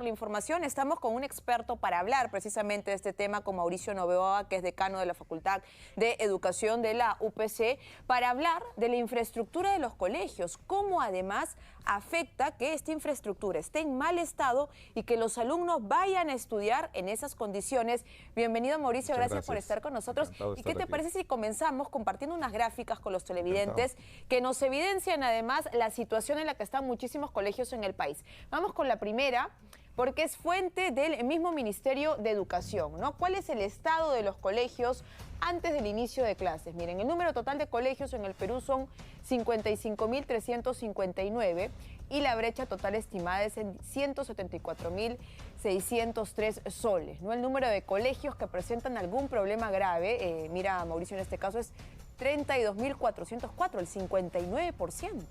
la información. Estamos con un experto para hablar precisamente de este tema, con Mauricio Novoa, que es decano de la Facultad de Educación de la UPC, para hablar de la infraestructura de los colegios, cómo además afecta que esta infraestructura esté en mal estado y que los alumnos vayan a estudiar en esas condiciones. Bienvenido, Mauricio, gracias por estar con nosotros. ¿Y qué te parece si comenzamos compartiendo unas gráficas con los televidentes que nos evidencian además la situación en la que están muchísimos colegios en el país? Vamos con la primera, porque es fuente del mismo Ministerio de Educación, ¿no? ¿Cuál es el estado de los colegios antes del inicio de clases? Miren, el número total de colegios en el Perú son 55.359 y la brecha total estimada es en 174.603 soles, ¿no? El número de colegios que presentan algún problema grave, mira, Mauricio, en este caso es 32.404, el 59%,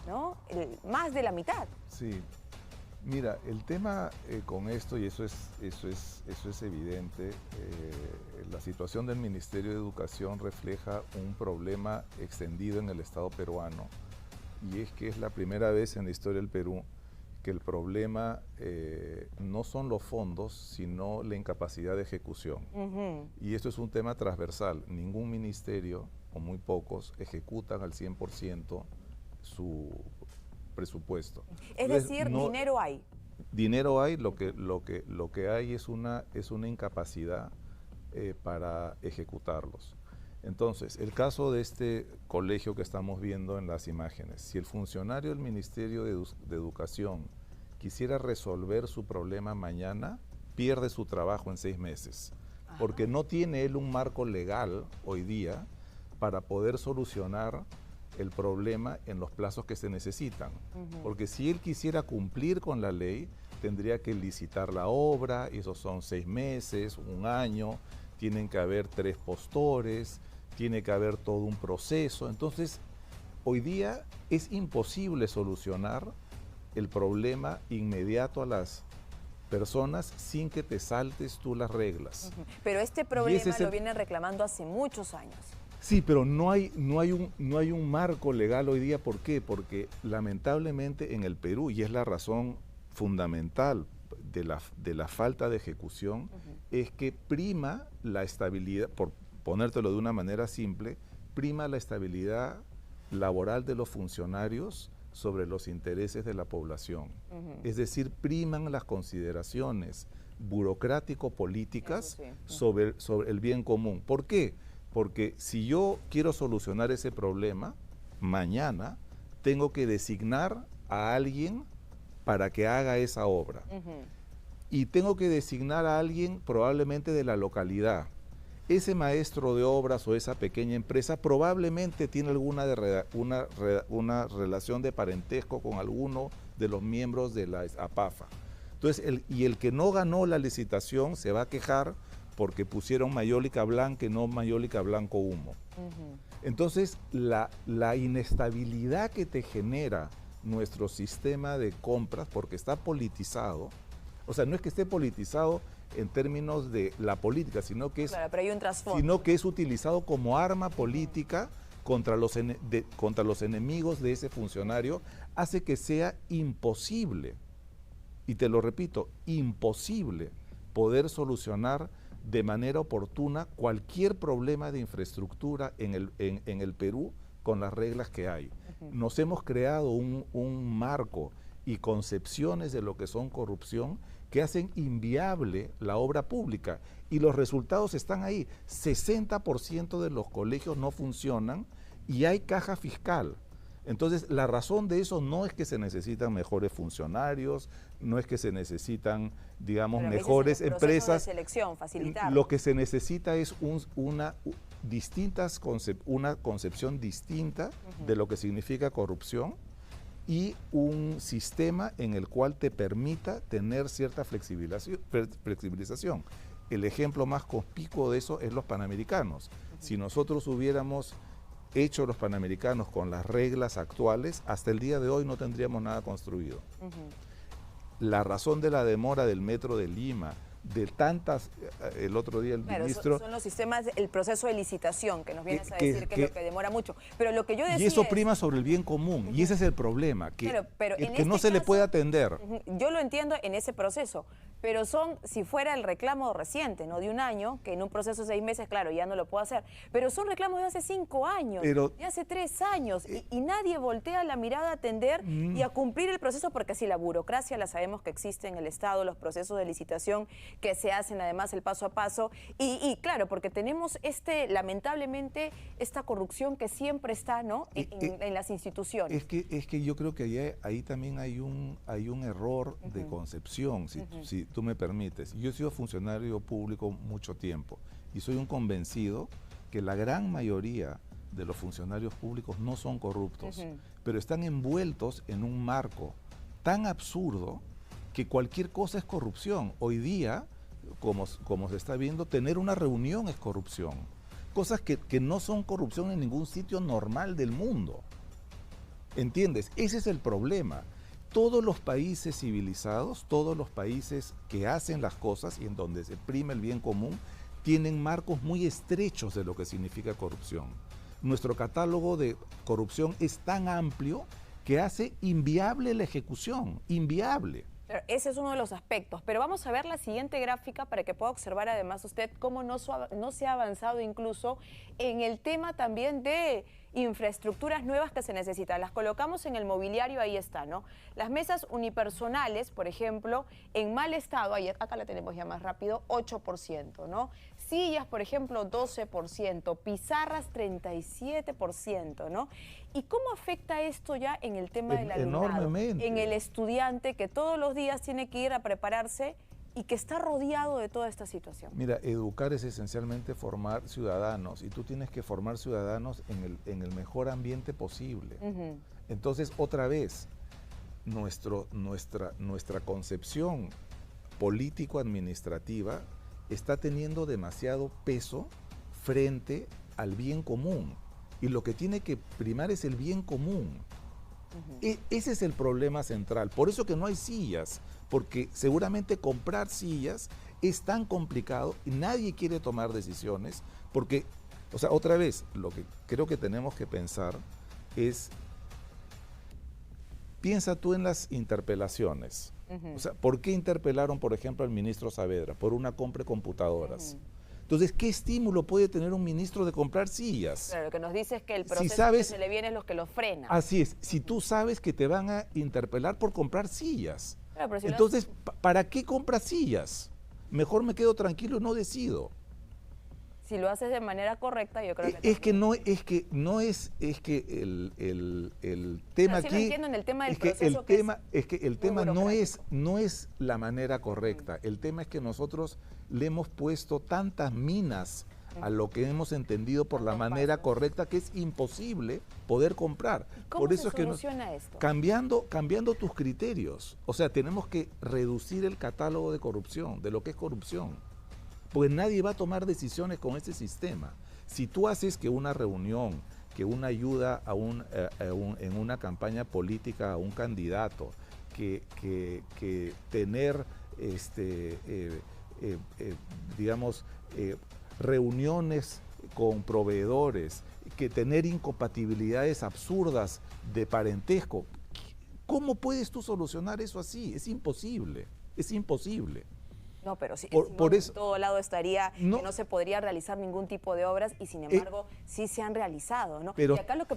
¿no? Más de la mitad. Sí. Mira, el tema con esto, y eso es evidente, la situación del Ministerio de Educación refleja un problema extendido en el Estado peruano, y es que es la primera vez en la historia del Perú que el problema no son los fondos, sino la incapacidad de ejecución. Y esto es un tema transversal. Ningún ministerio, o muy pocos, ejecutan al 100% su presupuesto. Es decir, dinero hay. Dinero hay, lo que hay es una incapacidad para ejecutarlos. Entonces, el caso de este colegio que estamos viendo en las imágenes, si el funcionario del Ministerio de Educación quisiera resolver su problema mañana, pierde su trabajo en 6 meses, porque no tiene él un marco legal hoy día para poder solucionar el problema en los plazos que se necesitan. Porque si él quisiera cumplir con la ley, tendría que licitar la obra, y esos son 6 meses, 1 año, tienen que haber 3 postores, tiene que haber todo un proceso. Entonces, hoy día es imposible solucionar el problema inmediato a las personas sin que te saltes tú las reglas. Pero este problema lo vienen reclamando hace muchos años. Sí, pero no hay un marco legal hoy día. ¿Por qué? Porque lamentablemente en el Perú, y es la razón fundamental de la falta de ejecución, es que prima la estabilidad, por ponértelo de una manera simple, prima la estabilidad laboral de los funcionarios sobre los intereses de la población. Es decir, priman las consideraciones burocrático-políticas sobre el bien común. ¿Por qué? Porque si yo quiero solucionar ese problema, mañana tengo que designar a alguien para que haga esa obra. Y tengo que designar a alguien probablemente de la localidad. Ese maestro de obras o esa pequeña empresa probablemente tiene una relación de parentesco con alguno de los miembros de la APAFA. Entonces, el que no ganó la licitación se va a quejar porque pusieron mayólica blanca y no mayólica blanco humo. Entonces, la inestabilidad que te genera nuestro sistema de compras, porque está politizado, o sea, no es que esté politizado en términos de la política, sino que es, claro, pero hay un trasfondo, sino que es utilizado como arma política contra los enemigos de ese funcionario, hace que sea imposible, y te lo repito, imposible poder solucionar de manera oportuna cualquier problema de infraestructura en el Perú con las reglas que hay. Nos hemos creado un marco y concepciones de lo que son corrupción que hacen inviable la obra pública, y los resultados están ahí. 60% de los colegios no funcionan y hay caja fiscal. Entonces, la razón de eso no es que se necesitan mejores funcionarios, no es que se necesitan, digamos, mejores empresas. De selección, facilitar. Lo que se necesita es una concepción distinta de lo que significa corrupción, y un sistema en el cual te permita tener cierta flexibilización. El ejemplo más conspicuo de eso es los Panamericanos. Si nosotros hubiéramos hecho los Panamericanos con las reglas actuales, hasta el día de hoy no tendríamos nada construido. La razón de la demora del Metro de Lima, de tantas, el otro día el Claro, ministro... son los sistemas, el proceso de licitación, que nos vienes a decir que es lo que demora mucho. Pero lo que yo decía y eso prima sobre el bien común, y ese es el problema, que, claro, pero en que no este se le caso, puede atender. yo lo entiendo en ese proceso, pero si fuera el reclamo reciente, no de un año, que en un proceso de 6 meses, claro, ya no lo puedo hacer, pero son reclamos de hace 5 años, de hace 3 años, y nadie voltea la mirada a atender y a cumplir el proceso, porque si la burocracia la sabemos que existe en el Estado, los procesos de licitación que se hacen además el paso a paso, y claro, porque tenemos lamentablemente esta corrupción que siempre está, ¿no?, en las instituciones. Es que yo creo que ahí también hay un error de concepción, si tú me permites. Yo he sido funcionario público mucho tiempo y soy un convencido que la gran mayoría de los funcionarios públicos no son corruptos, pero están envueltos en un marco tan absurdo que cualquier cosa es corrupción. Hoy día, como se está viendo, tener una reunión es corrupción. Cosas que no son corrupción en ningún sitio normal del mundo. ¿Entiendes? Ese es el problema. Todos los países civilizados, todos los países que hacen las cosas y en donde se prima el bien común, tienen marcos muy estrechos de lo que significa corrupción. Nuestro catálogo de corrupción es tan amplio que hace inviable la ejecución, inviable. Pero ese es uno de los aspectos, pero vamos a ver la siguiente gráfica para que pueda observar además usted cómo no se ha avanzado incluso en el tema también de infraestructuras nuevas que se necesitan. Las colocamos en el mobiliario, ahí está, ¿no? Las mesas unipersonales, por ejemplo, en mal estado, acá la tenemos ya más rápido, 8%, ¿no? Sillas, por ejemplo, 12%, pizarras, 37%, ¿no? ¿Y cómo afecta esto ya en el tema del alumnado? Enormemente. En el estudiante que todos los días tiene que ir a prepararse y que está rodeado de toda esta situación. Mira, educar es esencialmente formar ciudadanos y tú tienes que formar ciudadanos en el mejor ambiente posible. Entonces, otra vez, nuestra concepción político-administrativa está teniendo demasiado peso frente al bien común. Y lo que tiene que primar es el bien común. Ese es el problema central. Por eso que no hay sillas, porque seguramente comprar sillas es tan complicado y nadie quiere tomar decisiones, porque, o sea, otra vez, lo que creo que tenemos que pensar es, piensa tú en las interpelaciones. O sea, ¿por qué interpelaron, por ejemplo, al ministro Saavedra? Por una compra de computadoras. Entonces, ¿qué estímulo puede tener un ministro de comprar sillas? Pero lo que nos dice es que el proceso que se le viene es lo que lo frena. Así es, si tú sabes que te van a interpelar por comprar sillas. Claro, pero si entonces, ¿para qué compras sillas? Mejor me quedo tranquilo y no decido. Si lo haces de manera correcta, yo creo que... Es que el tema aquí... Sí lo entiendo en el tema del proceso el tema no es la manera correcta. El tema es que nosotros le hemos puesto tantas minas a lo que hemos entendido por la manera correcta que es imposible poder comprar. ¿Cómo por eso se soluciona esto? Cambiando tus criterios. O sea, tenemos que reducir el catálogo de corrupción, de lo que es corrupción. Porque nadie va a tomar decisiones con ese sistema. Si tú haces que una reunión, que una ayuda en una campaña política a un candidato, que tener, digamos, reuniones con proveedores, que tener incompatibilidades absurdas de parentesco, ¿cómo puedes tú solucionar eso así? Es imposible, es imposible. No, pero sí, por eso, en todo lado estaría que no se podría realizar ningún tipo de obras y sin embargo sí se han realizado, ¿no? Pero, y acá lo que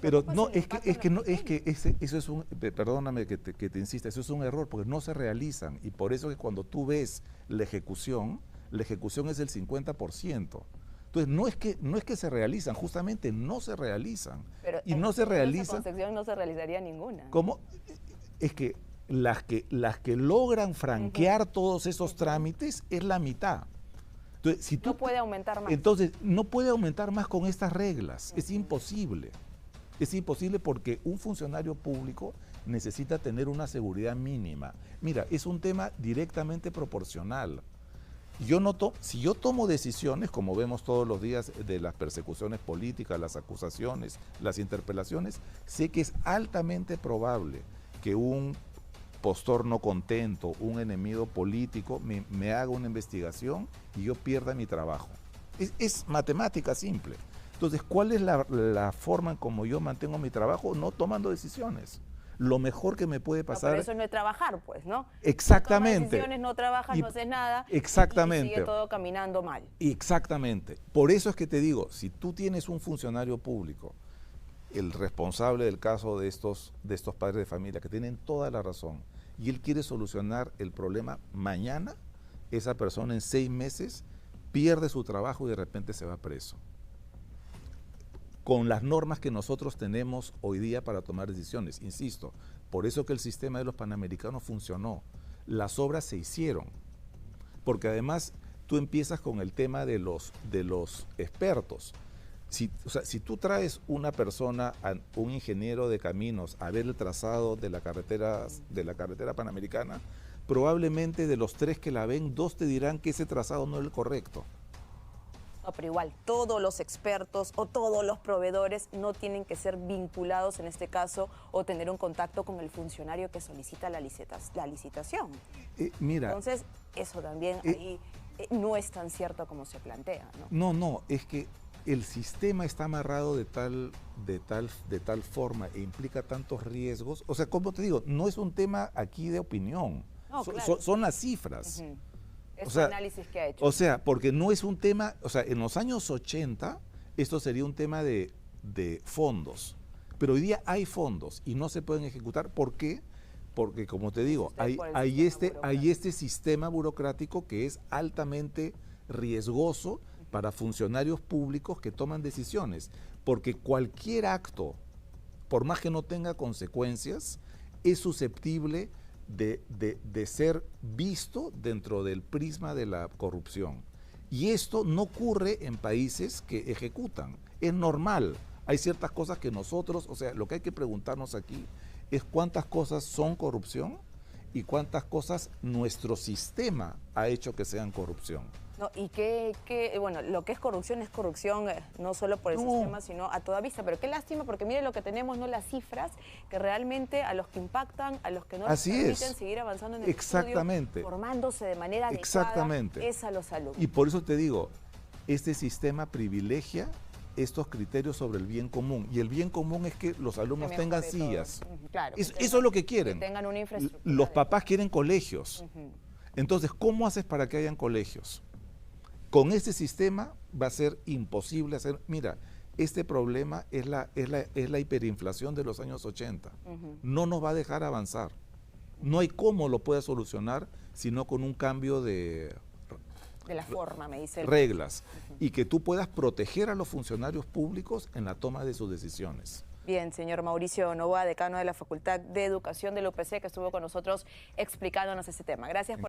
eso es un, perdóname que te insista, eso es un error porque no se realizan y por eso que cuando tú ves la ejecución es el 50%. Entonces no es que se realizan, justamente no se realizan. Pero y no se realizan. En esa concepción no se realizaría ninguna. ¿Cómo? Es que las que logran franquear todos esos trámites es la mitad. Entonces, si tú, no puede aumentar más. Entonces, no puede aumentar más con estas reglas. Es imposible. Es imposible porque un funcionario público necesita tener una seguridad mínima. Mira, es un tema directamente proporcional. Si yo tomo decisiones, como vemos todos los días de las persecuciones políticas, las acusaciones, las interpelaciones, sé que es altamente probable que un postor no contento, un enemigo político, me haga una investigación y yo pierda mi trabajo. Es matemática simple. Entonces, ¿cuál es la forma en cómo yo mantengo mi trabajo? No tomando decisiones. Lo mejor que me puede pasar... No, pero eso no es trabajar, pues, ¿no? Exactamente. No tomas decisiones, no trabajas, no haces nada. Exactamente. Y sigue todo caminando mal. Exactamente. Por eso es que te digo, si tú tienes un funcionario público, el responsable del caso de estos padres de familia, que tienen toda la razón, y él quiere solucionar el problema mañana, esa persona en 6 meses pierde su trabajo y de repente se va preso. Con las normas que nosotros tenemos hoy día para tomar decisiones, insisto, por eso que el sistema de los Panamericanos funcionó. Las obras se hicieron, porque además tú empiezas con el tema de los expertos. Si tú traes una persona, un ingeniero de caminos, a ver el trazado de la carretera Panamericana, probablemente de los 3 que la ven, 2 te dirán que ese trazado no es el correcto. No, pero igual, todos los expertos o todos los proveedores no tienen que ser vinculados en este caso o tener un contacto con el funcionario que solicita la licitación. Mira, entonces, eso también ahí no es tan cierto como se plantea, ¿no? No, es que el sistema está amarrado de tal forma e implica tantos riesgos. O sea, como te digo, no es un tema aquí de opinión, No, claro. son las cifras. Es un análisis que ha hecho. O sea, porque no es un tema, o sea, en los años 80 esto sería un tema de fondos, pero hoy día hay fondos y no se pueden ejecutar. ¿Por qué? Porque, como te digo, hay este sistema burocrático que es altamente riesgoso para funcionarios públicos que toman decisiones, porque cualquier acto, por más que no tenga consecuencias, es susceptible de ser visto dentro del prisma de la corrupción. Y esto no ocurre en países que ejecutan. Es normal. Hay ciertas cosas que nosotros, o sea, lo que hay que preguntarnos aquí es cuántas cosas son corrupción y cuántas cosas nuestro sistema ha hecho que sean corrupción. No, y bueno, lo que es corrupción no solo por el sistema, sino a toda vista. Pero qué lástima, porque mire lo que tenemos, ¿no? Las cifras que realmente a los que impactan, a los que no les permiten seguir avanzando en el estudio, formándose de manera adecuada, es a los alumnos. Y por eso te digo, este sistema privilegia estos criterios sobre el bien común. Y el bien común es que los alumnos tengan sillas. Claro, eso es lo que quieren. Que tengan una infraestructura. Los papás quieren colegios. Entonces, ¿cómo haces para que hayan colegios? Con este sistema va a ser imposible hacer. Mira, este problema es la hiperinflación de los años 80. No nos va a dejar avanzar. No hay cómo lo pueda solucionar sino con un cambio de la forma, me dice reglas, y que tú puedas proteger a los funcionarios públicos en la toma de sus decisiones. Bien, señor Mauricio Novoa, decano de la Facultad de Educación de la UPC, que estuvo con nosotros explicándonos ese tema. Gracias por